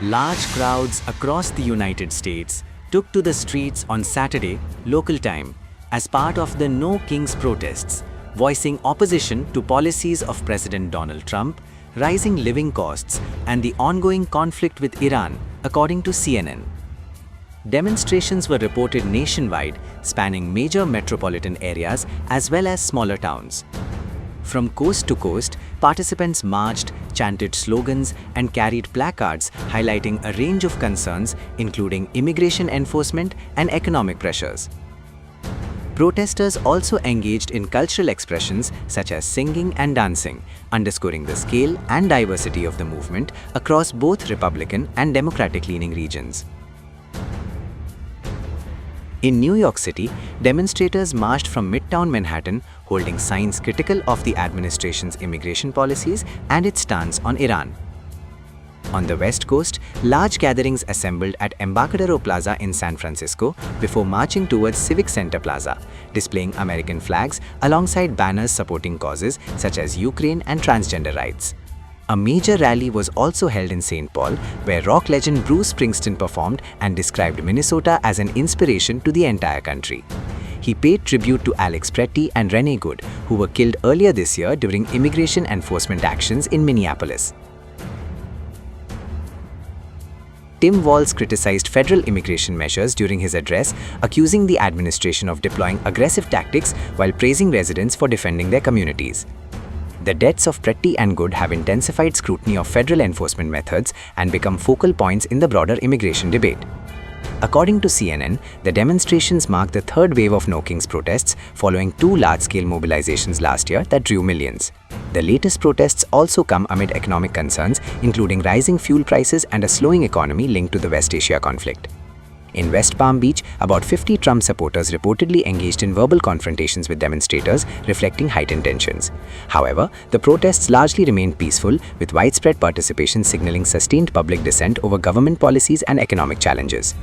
Large crowds across the United States took to the streets on Saturday, local time, as part of the No Kings protests, voicing opposition to policies of President Donald Trump, rising living costs, and the ongoing conflict with Iran, according to CNN. Demonstrations were reported nationwide, spanning major metropolitan areas as well as smaller towns. From coast to coast, participants marched, chanted slogans, and carried placards highlighting a range of concerns, including immigration enforcement and economic pressures. Protesters also engaged in cultural expressions such as singing and dancing, underscoring the scale and diversity of the movement across both Republican and Democratic-leaning regions. In New York City, demonstrators marched from Midtown Manhattan, holding signs critical of the administration's immigration policies and its stance on Iran. On the West Coast, large gatherings assembled at Embarcadero Plaza in San Francisco before marching towards Civic Center Plaza, displaying American flags alongside banners supporting causes such as Ukraine and transgender rights. A major rally was also held in St. Paul, where rock legend Bruce Springsteen performed and described Minnesota as an inspiration to the entire country. He paid tribute to Alex Pretty and Renee Good, who were killed earlier this year during immigration enforcement actions in Minneapolis. Tim Walz criticized federal immigration measures during his address, accusing the administration of deploying aggressive tactics while praising residents for defending their communities. The deaths of Pretty and Good have intensified scrutiny of federal enforcement methods and become focal points in the broader immigration debate. According to CNN, the demonstrations mark the third wave of No Kings protests following two large-scale mobilizations last year that drew millions. The latest protests also come amid economic concerns, including rising fuel prices and a slowing economy linked to the West Asia conflict. In West Palm Beach, about 50 Trump supporters reportedly engaged in verbal confrontations with demonstrators, reflecting heightened tensions. However, the protests largely remained peaceful, with widespread participation signaling sustained public dissent over government policies and economic challenges.